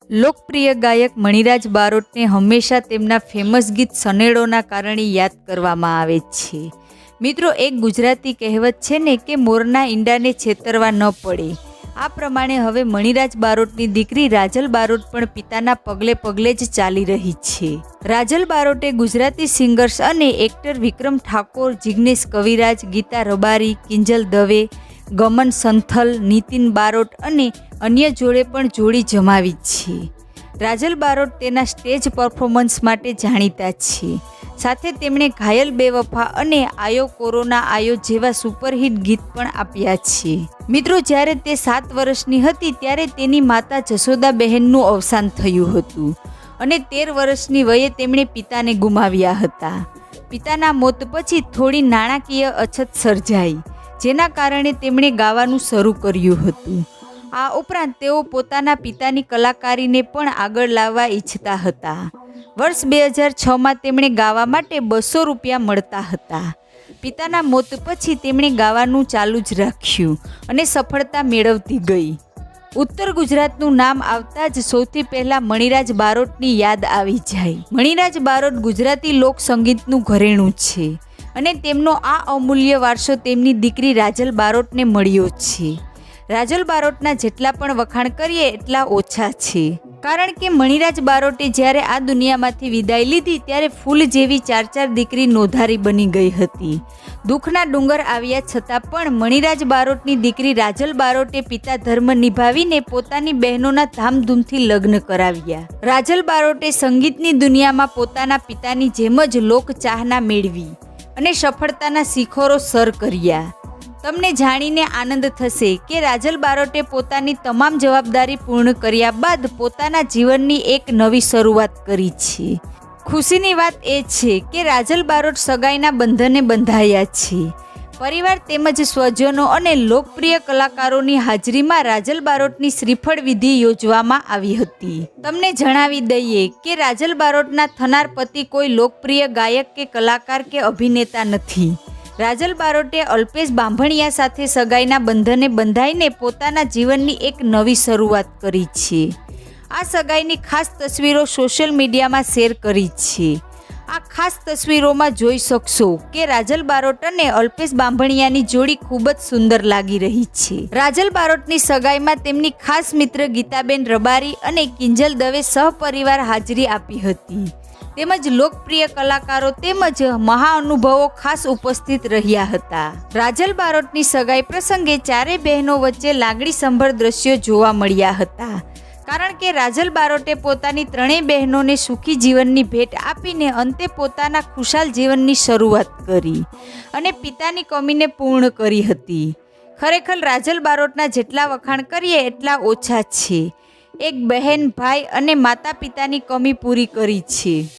લોકપ્રિય ગાયક મણિરાજ બારોટને હંમેશા તેમના ફેમસ ગીત સનેડોના કારણે યાદ કરવામાં આવે છે. મિત્રો, એક ગુજરાતી કહેવત છે ને કે મોરના ઈંડાને છેતરવા ન પડે. આ પ્રમાણે હવે મણિરાજ બારોટની દીકરી રાજલ બારોટ પણ પિતાના પગલે પગલે જ ચાલી રહી છે. રાજલ બારોટે ગુજરાતી સિંગર્સ અને એક્ટર વિક્રમ ઠાકોર, જિગ્નેશ કવિરાજ, ગીતા રબારી, કિંજલ દવે, ગમન સંથલ, નીતિન બારોટ અને અન્ય જોડે પણ જોડી જમાવી છે. રાજલ બારોટ તેના સ્ટેજ પરફોર્મન્સ માટે જાણીતા છે. સાથે તેમણે ઘાયલ બેવફા અને આયો કોરોના આયો જેવા સુપરહિટ ગીત પણ આપ્યા છે. મિત્રો, જ્યારે તે 7 વર્ષની હતી ત્યારે તેની માતા જશોદાબહેનનું અવસાન થયું હતું અને 13 વર્ષની વયે તેમણે પિતાને ગુમાવ્યા હતા. પિતાના મોત પછી થોડી નાણાકીય અછત સર્જાઈ, જેના કારણે તેમણે ગાવાનું શરૂ કર્યું હતું. આ ઉપરાંત તેઓ પોતાના પિતાની કલાકારીને પણ આગળ લાવવા ઈચ્છતા હતા. વર્ષ 2006માં તેમણે ગાવા માટે 200 રૂપિયા મળતા હતા. પિતાના મોત પછી તેમણે ગાવાનું ચાલુ જ રાખ્યું અને સફળતા મેળવતી ગઈ. ઉત્તર ગુજરાતનું નામ આવતા જ સૌથી પહેલા મણિરાજ બારોટની યાદ આવી જાય. મણિરાજ બારોટ ગુજરાતી લોક સંગીતનું ઘરેણું છે અને તેમનો આ અમૂલ્ય વારસો તેમની દીકરી રાજલ બારોટને મળ્યો છે. રાજલ બારોટના જેટલા પણ વખાણ કરીએ એટલા ઓછા છે, કારણ કે મણિરાજ બારોટે જ્યારે આ દુનિયામાંથી વિદાય લીધી ત્યારે ફૂલ જેવી 4 દીકરી નોધારી બની ગઈ હતી. દુઃખના ડુંગર આવ્યા છતાં પણ મણિરાજ બારોટની દીકરી રાજલ બારોટે પિતા ધર્મ નિભાવીને પોતાની બહેનોના ધામધૂમથી લગ્ન કરાવ્યા. રાજલ બારોટે સંગીતની દુનિયામાં પોતાના પિતાની જેમ જ લોક ચાહના મેળવી અને સફળતાના શિખરો સર કર્યા. તમને જાણીને આનંદ થશે કે રાજલ બારોટે પોતાની તમામ જવાબદારી પૂર્ણ કર્યા બાદ પોતાના જીવનની એક નવી શરૂઆત કરી છે. ખુશીની વાત એ છે કે રાજલ બારોટ સગાઈના બંધને બંધાયા છે. પરિવાર તેમજ સ્વજનો અને લોકપ્રિય કલાકારોની હાજરીમાં રાજલ બારોટની શ્રીફળ વિધિ યોજવામાં આવી હતી. તમને જણાવી દઈએ કે રાજલ બારોટના થનાર પતિ કોઈ લોકપ્રિય ગાયક કે કલાકાર કે અભિનેતા નથી. રાજલ બારોટે અલ્પેશ બાંભણિયા સાથે સગાઈના બંધને બંધાઈને પોતાના જીવનની એક નવી શરૂઆત કરી છે. આ સગાઈની ખાસ તસવીરો સોશિયલ મીડિયામાં શેર કરી છે. આ ખાસ તસવીરોમાં જોઈ શકશો કે રાજલ બારોટ અને અલ્પેશ બાંભણિયાની જોડી ખૂબ જ સુંદર લાગી રહી છે. રાજલ બારોટની સગાઈમાં તેમની ખાસ મિત્ર ગીતાબેન રબારી અને કિંજલ દવે સહપરિવાર હાજરી આપી હતી. તેમજ લોકપ્રિય કલાકારો તેમજ મહાઅનુભવો ખાસ ઉપસ્થિત રહ્યા હતા. રાજલ બારોટની સગાઈ પ્રસંગે 4 બહેનો વચ્ચે લાગણીસંભર દ્રશ્યો જોવા મળ્યા હતા, કારણ કે રાજલ બારોટે પોતાની 3 બહેનોને સુખી જીવનની ભેટ આપીને અંતે પોતાના ખુશાલ જીવનની શરૂઆત કરી અને પિતાની કમીને પૂર્ણ કરી હતી. ખરેખર રાજલ બારોટના જેટલા વખાણ કરીએ એટલા ઓછા છે. એક બહેન, ભાઈ અને માતા પિતાની કમી પૂરી કરી છે.